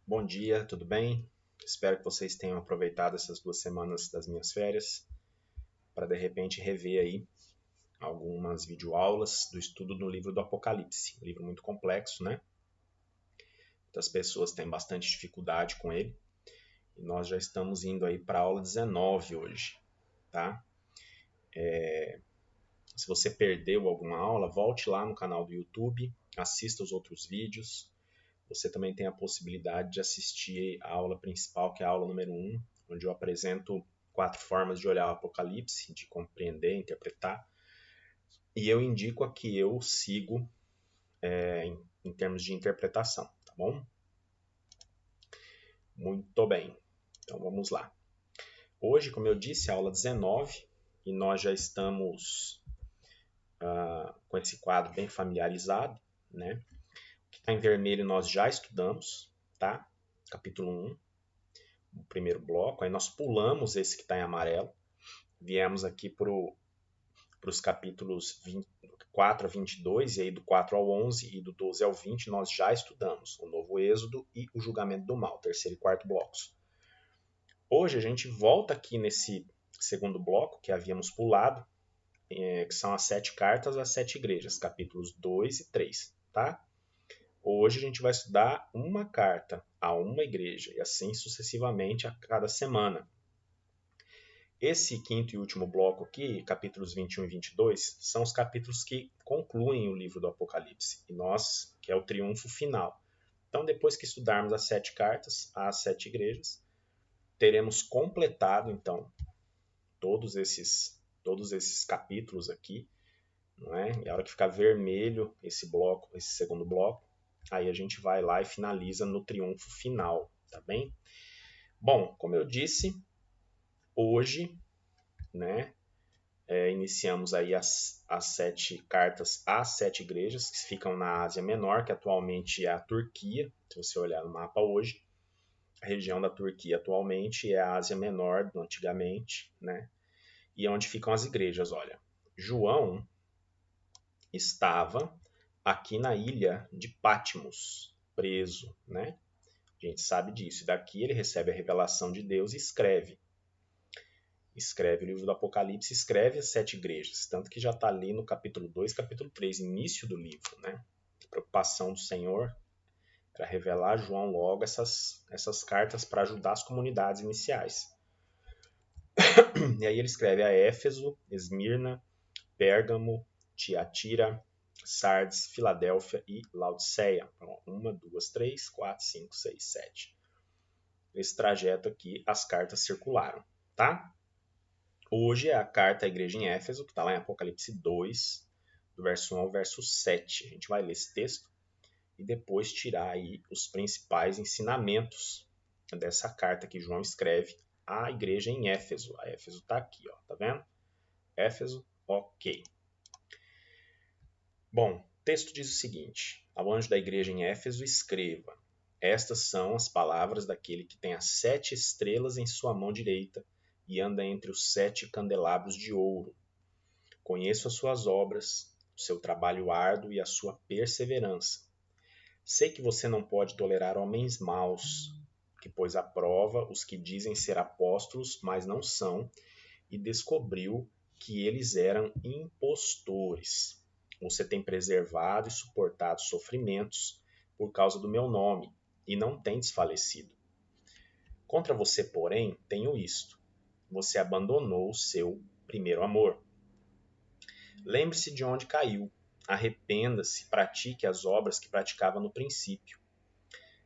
Bom dia, tudo bem? Espero que vocês tenham aproveitado essas 2 semanas das minhas férias para de repente rever aí algumas videoaulas do estudo do livro do Apocalipse. Um livro muito complexo, né? Muitas pessoas têm bastante dificuldade com ele e nós já estamos indo aí para a aula 19 hoje, tá? Se você perdeu alguma aula, volte lá no canal do YouTube, assista os outros vídeos. Você também tem a possibilidade de assistir a aula principal, que é a aula número 1, onde eu apresento 4 formas de olhar o Apocalipse, de compreender, interpretar. E eu indico a que eu sigo em termos de interpretação, tá bom? Muito bem, então vamos lá. Hoje, como eu disse, a aula 19, e nós já estamos com esse quadro bem familiarizado, né? O que está em vermelho nós já estudamos, tá? Capítulo 1, o primeiro bloco, aí nós pulamos esse que está em amarelo, viemos aqui para os capítulos 4 a 22, e aí do 4 ao 11 e do 12 ao 20 nós já estudamos o novo Êxodo e o julgamento do mal, terceiro e quarto blocos. Hoje a gente volta aqui nesse segundo bloco que havíamos pulado, que são as 7 cartas às 7 igrejas, capítulos 2 e 3, tá? Hoje a gente vai estudar uma carta a uma igreja e assim sucessivamente a cada semana. Esse quinto e último bloco aqui, capítulos 21 e 22, são os capítulos que concluem o livro do Apocalipse, e nós, que é o triunfo final. Então, depois que estudarmos as 7 cartas às 7 igrejas, teremos completado, então, todos esses capítulos aqui, não é? E a hora que ficar vermelho esse bloco, esse segundo bloco, aí a gente vai lá e finaliza no triunfo final, tá bem? Bom, como eu disse, hoje, né, iniciamos aí as 7 cartas às 7 igrejas que ficam na Ásia Menor, que atualmente é a Turquia. Se você olhar no mapa hoje, a região da Turquia atualmente é a Ásia Menor, antigamente, né? E onde ficam as igrejas, olha. João estava aqui na ilha de Patmos, preso, né? A gente sabe disso. E daqui ele recebe a revelação de Deus e escreve o livro do Apocalipse, escreve as 7 igrejas, tanto que já está ali no capítulo 2, capítulo 3, início do livro, né? A preocupação do Senhor era revelar a João logo essas cartas para ajudar as comunidades iniciais. E aí ele escreve a Éfeso, Esmirna, Pérgamo, Tiatira, Sardes, Filadélfia e Laodiceia. Então, 1, 2, 3, 4, 5, 6, 7. Nesse trajeto aqui, as cartas circularam, tá? Hoje é a carta à igreja em Éfeso, que está lá em Apocalipse 2, do verso 1 ao verso 7. A gente vai ler esse texto e depois tirar aí os principais ensinamentos dessa carta que João escreve à igreja em Éfeso. A Éfeso está aqui, ó, tá vendo? Éfeso, ok. Bom, o texto diz o seguinte: ao anjo da igreja em Éfeso escreva: estas são as palavras daquele que tem as 7 estrelas em sua mão direita e anda entre os 7 candelabros de ouro. Conheço as suas obras, o seu trabalho árduo e a sua perseverança. Sei que você não pode tolerar homens maus, que pôs à prova os que dizem ser apóstolos, mas não são, e descobriu que eles eram impostores. Você tem preservado e suportado sofrimentos por causa do meu nome, e não tem desfalecido. Contra você, porém, tenho isto: você abandonou o seu primeiro amor. Lembre-se de onde caiu, arrependa-se, pratique as obras que praticava no princípio.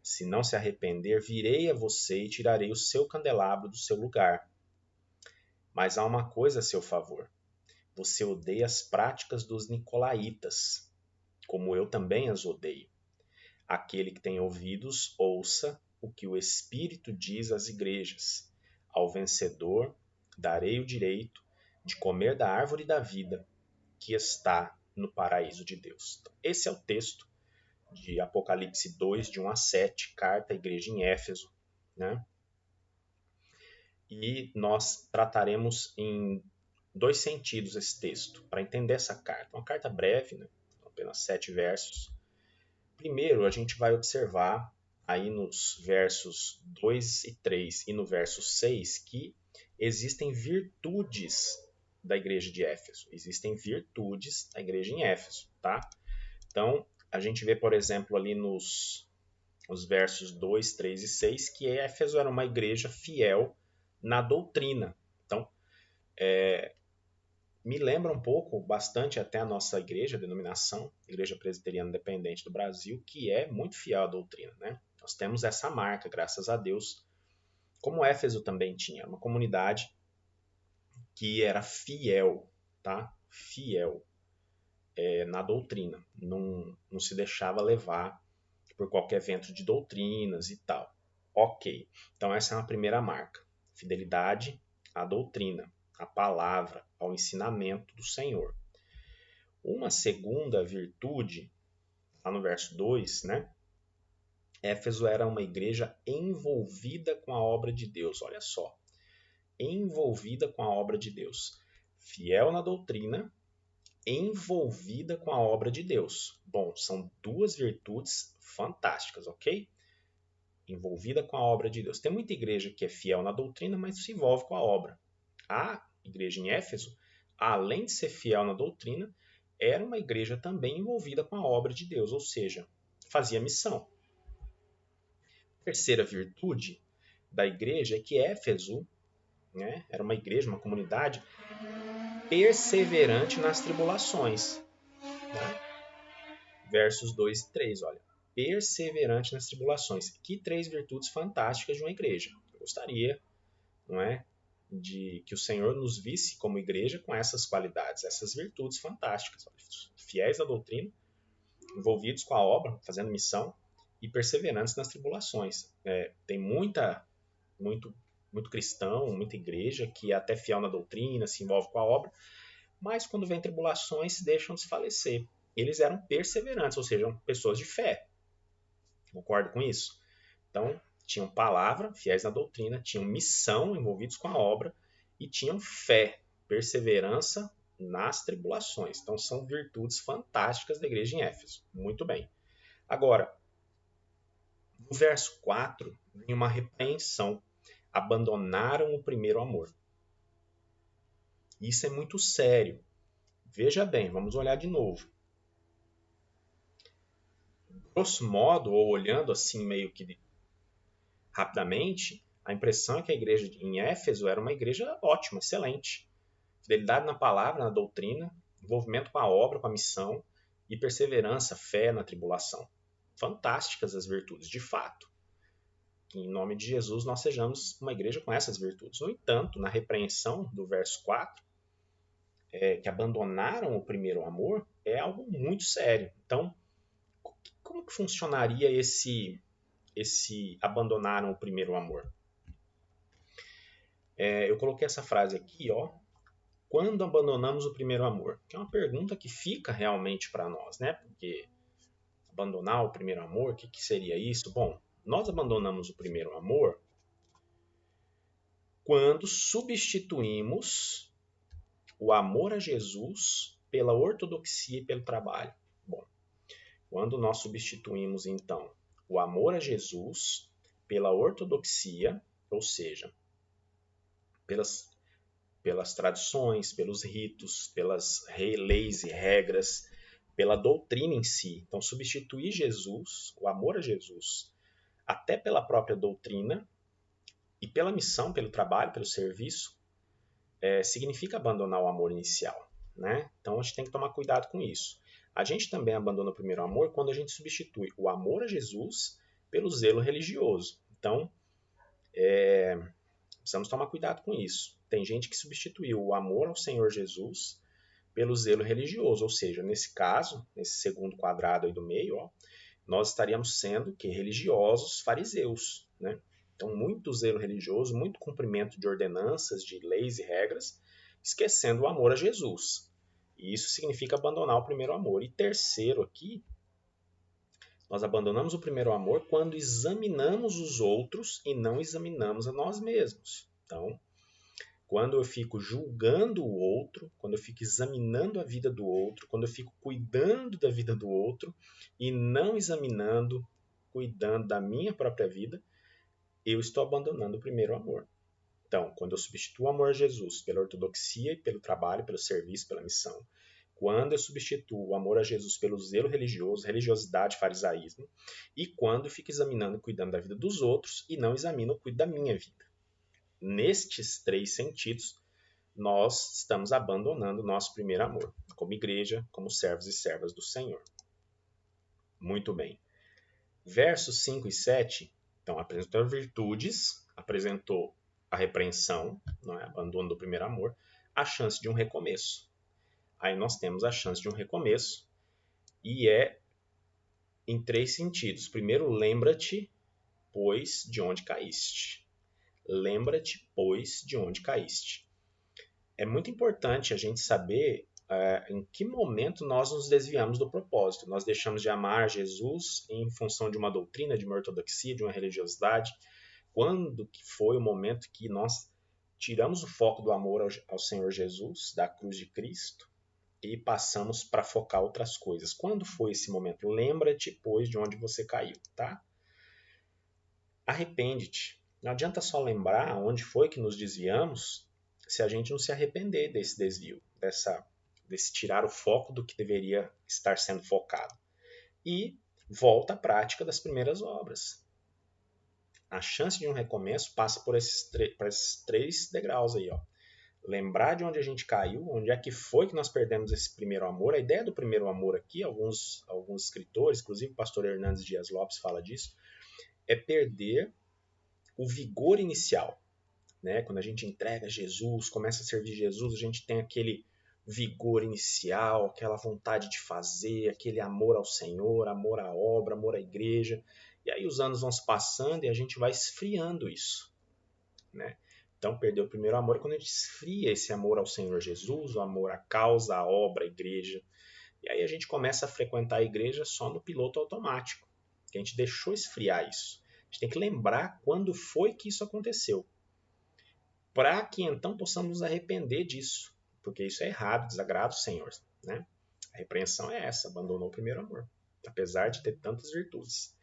Se não se arrepender, virei a você e tirarei o seu candelabro do seu lugar. Mas há uma coisa a seu favor: você odeia as práticas dos nicolaítas, como eu também as odeio. Aquele que tem ouvidos, ouça o que o Espírito diz às igrejas. Ao vencedor darei o direito de comer da árvore da vida, que está no paraíso de Deus. Então, esse é o texto de Apocalipse 2, de 1 a 7, carta à igreja em Éfeso, né? E nós trataremos em 2 sentidos esse texto, para entender essa carta. Uma carta breve, né? Apenas 7 versos. Primeiro, a gente vai observar aí nos versos 2 e 3 e no verso 6 que existem virtudes da igreja de Éfeso. Existem virtudes da igreja em Éfeso, tá? Então, a gente vê, por exemplo, ali nos versos 2, 3 e 6, que Éfeso era uma igreja fiel na doutrina. Então, me lembra um pouco, bastante até a nossa igreja, a denominação, Igreja Presbiteriana Independente do Brasil, que é muito fiel à doutrina, né? Nós temos essa marca, graças a Deus, como Éfeso também tinha, uma comunidade que era fiel, tá? Fiel na doutrina, não se deixava levar por qualquer vento de doutrinas e tal. Ok, então essa é uma primeira marca, fidelidade à doutrina, à palavra, ao ensinamento do Senhor. Uma segunda virtude, lá no verso 2, né? Éfeso era uma igreja envolvida com a obra de Deus, olha só. Envolvida com a obra de Deus. Fiel na doutrina, envolvida com a obra de Deus. Bom, são duas virtudes fantásticas, ok? Envolvida com a obra de Deus. Tem muita igreja que é fiel na doutrina, mas se envolve com a obra. A igreja em Éfeso, além de ser fiel na doutrina, era uma igreja também envolvida com a obra de Deus, ou seja, fazia missão. A terceira virtude da igreja é que Éfeso, né, era uma igreja, uma comunidade perseverante nas tribulações. Né? Versos 2 e 3, olha. Perseverante nas tribulações. Que três virtudes fantásticas de uma igreja. Eu gostaria, não é, de que o Senhor nos visse como igreja com essas qualidades, essas virtudes fantásticas. Fiéis à doutrina, envolvidos com a obra, fazendo missão e perseverantes nas tribulações. Tem muito cristão, muita igreja que é até fiel na doutrina, se envolve com a obra, mas quando vem tribulações se deixam desfalecer. Eles eram perseverantes, ou seja, pessoas de fé. Concorda com isso? Então, tinham palavra, fiéis na doutrina, tinham missão, envolvidos com a obra, e tinham fé, perseverança nas tribulações. Então, são virtudes fantásticas da igreja em Éfeso. Muito bem. Agora, no verso 4, vem uma repreensão. Abandonaram o primeiro amor. Isso é muito sério. Veja bem, vamos olhar de novo. Grosso modo, ou olhando assim meio que rapidamente, a impressão é que a igreja em Éfeso era uma igreja ótima, excelente. Fidelidade na palavra, na doutrina, envolvimento com a obra, com a missão e perseverança, fé na tribulação. Fantásticas as virtudes, de fato. Que em nome de Jesus nós sejamos uma igreja com essas virtudes. No entanto, na repreensão do verso 4, que abandonaram o primeiro amor, é algo muito sério. Então, como que funcionaria esse abandonaram o primeiro amor? Eu coloquei essa frase aqui, ó. Quando abandonamos o primeiro amor? Que é uma pergunta que fica realmente para nós, né? Porque abandonar o primeiro amor, o que seria isso? Bom, nós abandonamos o primeiro amor quando substituímos o amor a Jesus pela ortodoxia e pelo trabalho. Bom, quando nós substituímos, então, o amor a Jesus pela ortodoxia, ou seja, pelas tradições, pelos ritos, pelas leis e regras, pela doutrina em si. Então, substituir Jesus, o amor a Jesus, até pela própria doutrina e pela missão, pelo trabalho, pelo serviço, significa abandonar o amor inicial. Né? Então, a gente tem que tomar cuidado com isso. A gente também abandona o primeiro amor quando a gente substitui o amor a Jesus pelo zelo religioso. Então, precisamos tomar cuidado com isso. Tem gente que substituiu o amor ao Senhor Jesus pelo zelo religioso, ou seja, nesse caso, nesse segundo quadrado aí do meio, ó, nós estaríamos sendo religiosos fariseus, né? Então, muito zelo religioso, muito cumprimento de ordenanças, de leis e regras, esquecendo o amor a Jesus. E isso significa abandonar o primeiro amor. E terceiro aqui, nós abandonamos o primeiro amor quando examinamos os outros e não examinamos a nós mesmos. Então, quando eu fico julgando o outro, quando eu fico examinando a vida do outro, quando eu fico cuidando da vida do outro e não examinando cuidando da minha própria vida, eu estou abandonando o primeiro amor. Então, quando eu substituo o amor a Jesus pela ortodoxia e pelo trabalho, pelo serviço, pela missão, quando eu substituo o amor a Jesus pelo zelo religioso, religiosidade, farisaísmo, e quando eu fico examinando e cuidando da vida dos outros e não examino e cuido da minha vida. Nestes 3 sentidos, nós estamos abandonando o nosso primeiro amor, como igreja, como servos e servas do Senhor. Muito bem. Versos 5 e 7, então, apresentou virtudes, apresentou a repreensão, não é? Abandono do primeiro amor, a chance de um recomeço. Aí nós temos a chance de um recomeço, e é em 3 sentidos. Primeiro, lembra-te, pois, de onde caíste. Lembra-te, pois, de onde caíste. É muito importante a gente saber em que momento nós nos desviamos do propósito. Nós deixamos de amar Jesus em função de uma doutrina, de uma ortodoxia, de uma religiosidade. Quando que foi o momento que nós tiramos o foco do amor ao Senhor Jesus, da cruz de Cristo, e passamos para focar outras coisas? Quando foi esse momento? Lembra-te, pois, de onde você caiu, tá? Arrepende-te. Não adianta só lembrar onde foi que nos desviamos se a gente não se arrepender desse desvio, desse tirar o foco do que deveria estar sendo focado. E volta à prática das primeiras obras. A chance de um recomeço passa por esses 3 degraus aí, ó. Lembrar de onde a gente caiu, onde é que foi que nós perdemos esse primeiro amor. A ideia do primeiro amor aqui, alguns escritores, inclusive o pastor Hernandes Dias Lopes fala disso, é perder o vigor inicial. Né? Quando a gente entrega Jesus, começa a servir Jesus, a gente tem aquele vigor inicial, aquela vontade de fazer, aquele amor ao Senhor, amor à obra, amor à igreja. E aí os anos vão se passando e a gente vai esfriando isso. Né? Então, perder o primeiro amor é quando a gente esfria esse amor ao Senhor Jesus, o amor à causa, à obra, à igreja. E aí a gente começa a frequentar a igreja só no piloto automático, que a gente deixou esfriar isso. A gente tem que lembrar quando foi que isso aconteceu, para que então possamos nos arrepender disso, porque isso é errado, desagrada o Senhor. Né? A repreensão é essa, abandonou o primeiro amor, apesar de ter tantas virtudes.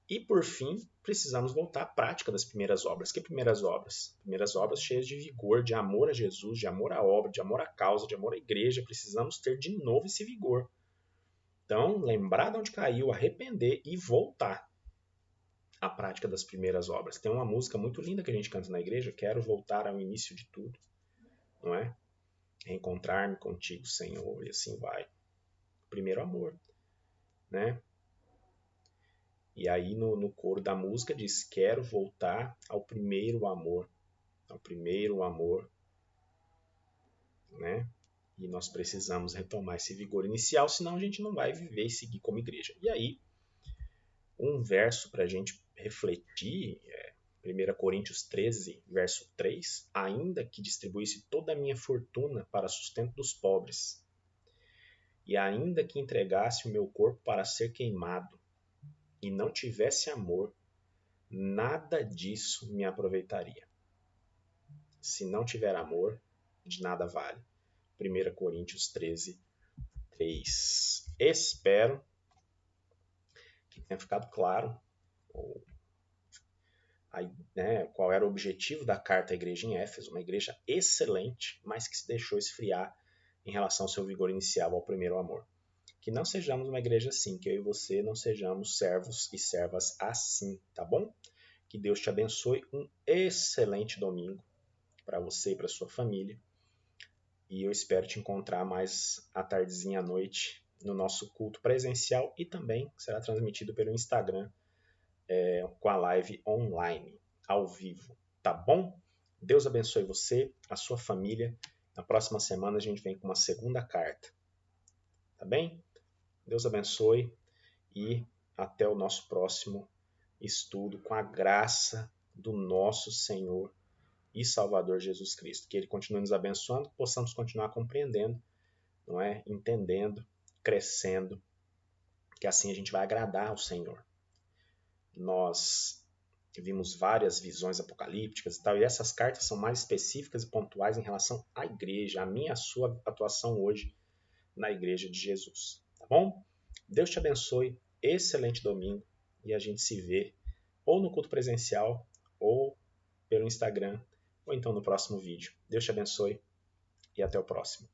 E, por fim, precisamos voltar à prática das primeiras obras. Que primeiras obras? Primeiras obras cheias de vigor, de amor a Jesus, de amor à obra, de amor à causa, de amor à igreja. Precisamos ter de novo esse vigor. Então, lembrar de onde caiu, arrepender e voltar à prática das primeiras obras. Tem uma música muito linda que a gente canta na igreja, Quero Voltar ao Início de Tudo, não é? Reencontrar-me contigo, Senhor, e assim vai. Primeiro amor, né? E aí no coro da música diz, quero voltar ao primeiro amor, né? E nós precisamos retomar esse vigor inicial, senão a gente não vai viver e seguir como igreja. E aí, um verso para a gente refletir, 1 Coríntios 13, verso 3, ainda que distribuísse toda a minha fortuna para sustento dos pobres, e ainda que entregasse o meu corpo para ser queimado, e não tivesse amor, nada disso me aproveitaria. Se não tiver amor, de nada vale. 1 Coríntios 13, 3. Espero que tenha ficado claro qual era o objetivo da carta à igreja em Éfeso, uma igreja excelente, mas que se deixou esfriar em relação ao seu vigor inicial, ao primeiro amor. Que não sejamos uma igreja assim, que eu e você não sejamos servos e servas assim, tá bom? Que Deus te abençoe, um excelente domingo para você e para sua família. E eu espero te encontrar mais à tardezinha à noite no nosso culto presencial e também será transmitido pelo Instagram com a live online, ao vivo, tá bom? Deus abençoe você, a sua família. Na próxima semana a gente vem com uma segunda carta, tá bem? Deus abençoe e até o nosso próximo estudo com a graça do nosso Senhor e Salvador Jesus Cristo. Que Ele continue nos abençoando, que possamos continuar compreendendo, não é? Entendendo, crescendo, que assim a gente vai agradar ao Senhor. Nós vimos várias visões apocalípticas e tal, e essas cartas são mais específicas e pontuais em relação à igreja, a minha e a sua atuação hoje na igreja de Jesus. Tá bom? Deus te abençoe, excelente domingo, e a gente se vê ou no culto presencial, ou pelo Instagram, ou então no próximo vídeo. Deus te abençoe e até o próximo.